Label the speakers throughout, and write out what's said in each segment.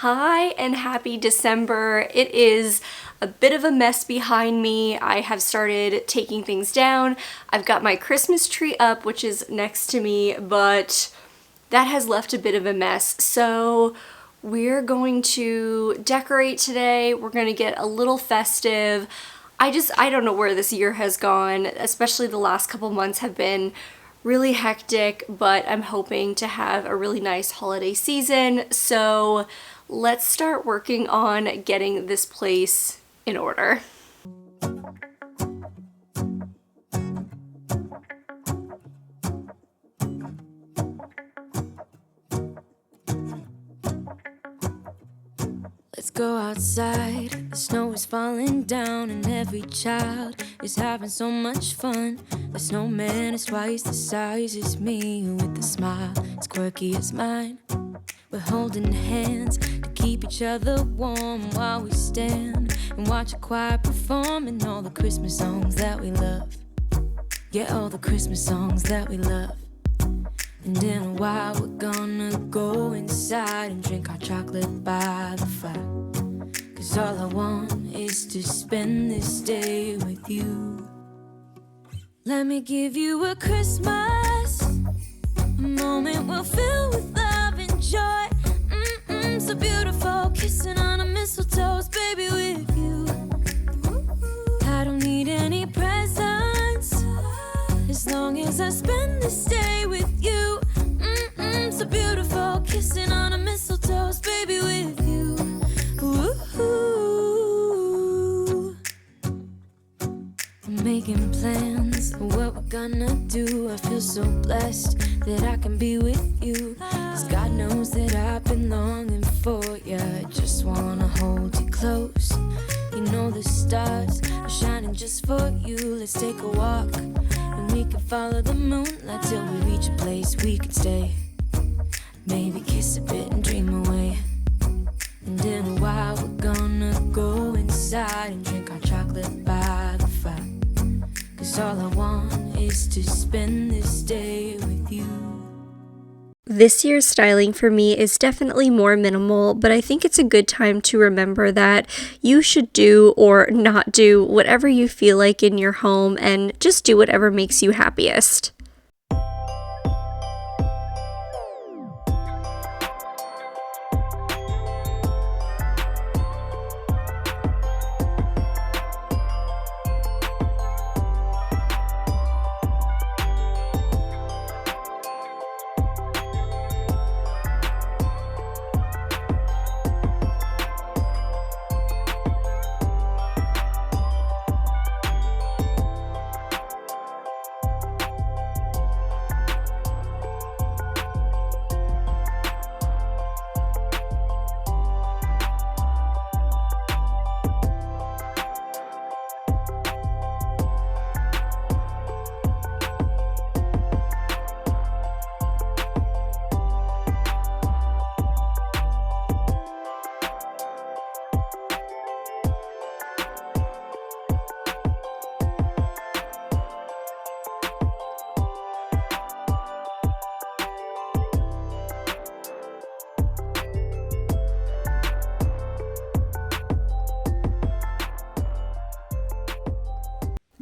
Speaker 1: Hi and happy December. It is a bit of a mess behind me. I have started taking things down. I've got my Christmas tree up, which is next to me, but that has left a bit of a mess. So we're going to decorate today. We're going to get a little festive. I don't know where this year has gone, especially the last couple months have been really hectic, but I'm hoping to have a really nice holiday season. So let's start working on getting this place in order.
Speaker 2: Let's go outside, the snow is falling down and every child is having so much fun. The snowman is twice the size as me, with a smile as quirky as mine. We're holding hands to keep each other warm while we stand and watch a choir performing all the Christmas songs that we love. Yeah, all the Christmas songs that we love. And in a while we're gonna go inside and drink our chocolate by the fire. 'Cause all I want is to spend this day with you. Let me give you a Christmas, a moment we'll fill with love and joy. So beautiful, kissing on a mistletoe, baby, with you. I don't need any presents, as long as I spend this day with you. So beautiful, kissing on a mistletoe, baby, with you. Ooh. I'm making plans of what we're gonna do. I feel so blessed that I can be with you, 'cause God knows that I've been longing for you. I just wanna hold you close. You know the stars are shining just for you. Let's take a walk and we can follow the moonlight till we reach a place we can stay. Maybe kiss a bit and dream away. And in a while we're gonna go inside and drink our chocolate by the fire. 'Cause all I want is to spend this day with you.
Speaker 1: This year's styling for me is definitely more minimal, but I think it's a good time to remember that you should do or not do whatever you feel like in your home and just do whatever makes you happiest.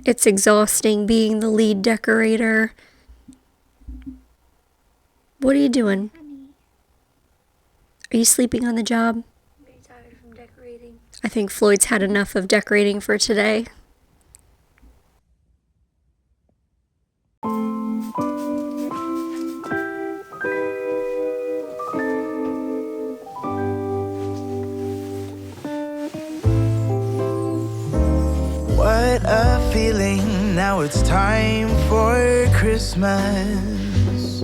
Speaker 1: It's exhausting being the lead decorator. What are you doing? Are you sleeping on the job?
Speaker 3: I'm very tired from decorating.
Speaker 1: I think Floyd's had enough of decorating for today.
Speaker 4: What a feeling, now it's time for Christmas.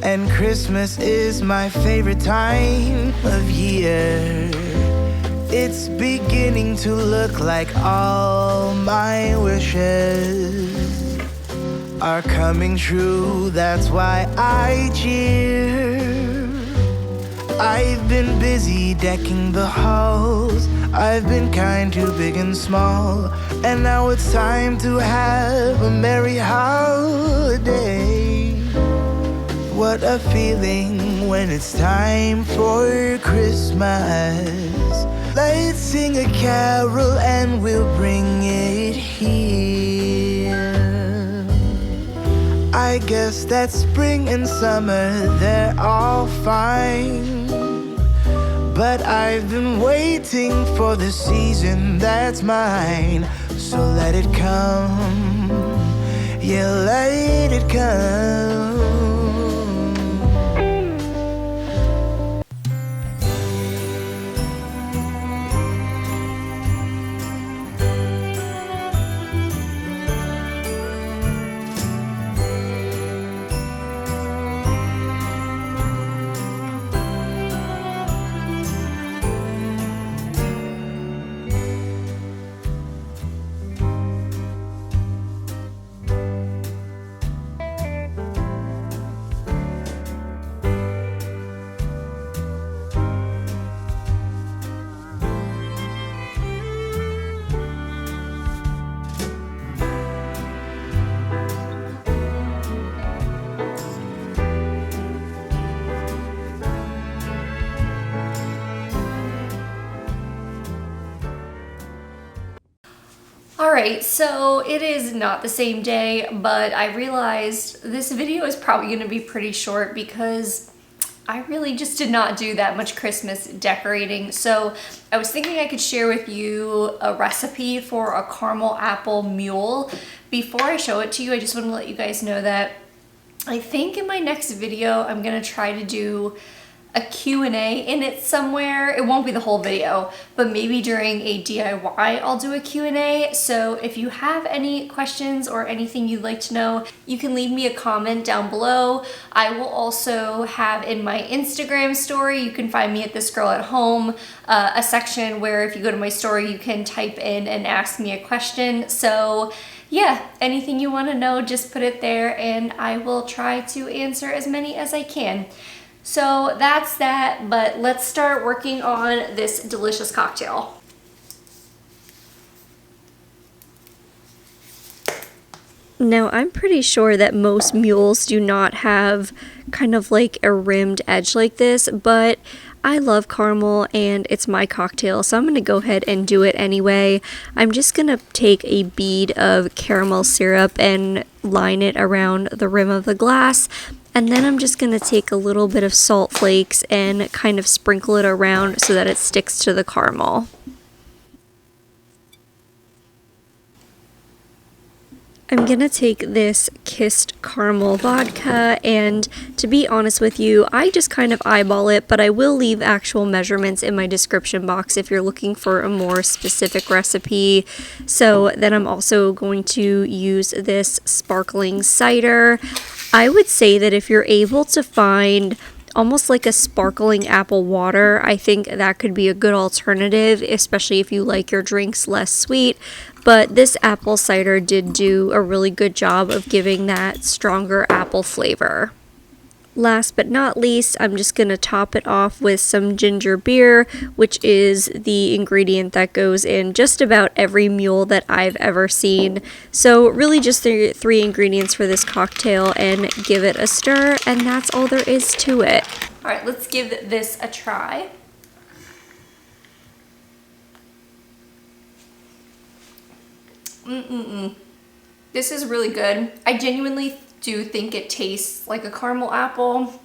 Speaker 4: And Christmas is my favorite time of year. It's beginning to look like all my wishes are coming true, that's why I cheer. I've been busy decking the halls, I've been kind to big and small, and now it's time to have a merry holiday. what a feeling when it's time for Christmas. Let's sing a carol and we'll bring it here. I guess that spring and summer, they're all fine, but I've been waiting for the season that's mine. So let it come, yeah, let it come.
Speaker 1: Alright, so it is not the same day, but I realized this video is probably going to be pretty short because I really just did not do that much Christmas decorating. So I was thinking I could share with you a recipe for a caramel apple mule. Before I show it to you, I just want to let you guys know that I think in my next video I'm going to try to do a Q&A in it somewhere. It won't be the whole video, but maybe during a DIY I'll do a Q&A. So if you have any questions or anything you'd like to know, you can leave me a comment down below. I will also have in my Instagram story, you can find me at This Girl at Home, a section where if you go to my story you can type in and ask me a question. So yeah, anything you want to know, just put it there and I will try to answer as many as I can. So that's that, but let's start working on this delicious cocktail. Now, I'm pretty sure that most mules do not have kind of like a rimmed edge like this, but I love caramel and it's my cocktail, so I'm going to go ahead and do it anyway. I'm just going to take a bead of caramel syrup and line it around the rim of the glass. And then I'm just going to take a little bit of salt flakes and kind of sprinkle it around so that it sticks to the caramel. I'm going to take this kissed caramel vodka, and to be honest with you, I just kind of eyeball it, but I will leave actual measurements in my description box if you're looking for a more specific recipe. So then I'm also going to use this sparkling cider. I would say that if you're able to find almost like a sparkling apple water, I think that could be a good alternative, especially if you like your drinks less sweet. But this apple cider did do a really good job of giving that stronger apple flavor. Last but not least, I'm just going to top it off with some ginger beer, which is the ingredient that goes in just about every mule that I've ever seen. So really just the three ingredients for this cocktail, and give it a stir, and that's all there is to it. All right, let's give this a try. This is really good. I genuinely do think it tastes like a caramel apple,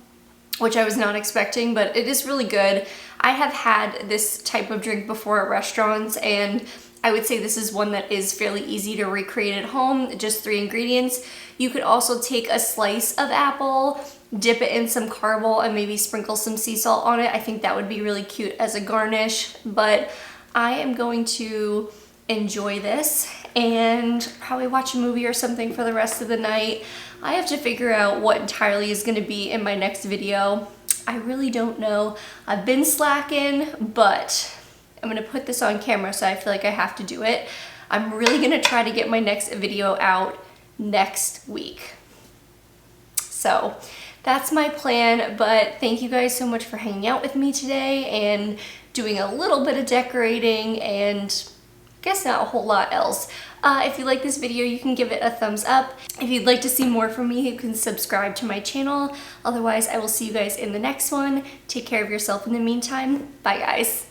Speaker 1: which I was not expecting, but it is really good. I have had this type of drink before at restaurants, and I would say this is one that is fairly easy to recreate at home, just 3 ingredients. You could also take a slice of apple, dip it in some caramel, and maybe sprinkle some sea salt on it. I think that would be really cute as a garnish, but I am going to enjoy this and probably watch a movie or something for the rest of the night. I have to figure out what entirely is going to be in my next video. I really don't know. I've been slacking, but I'm going to put this on camera, so I feel like I have to do it. I'm really going to try to get my next video out next week. So that's my plan, but thank you guys so much for hanging out with me today and doing a little bit of decorating, and guess not a whole lot else. If you like this video, you can give it a thumbs up. If you'd like to see more from me, you can subscribe to my channel. Otherwise, I will see you guys in the next one. Take care of yourself in the meantime. Bye, guys.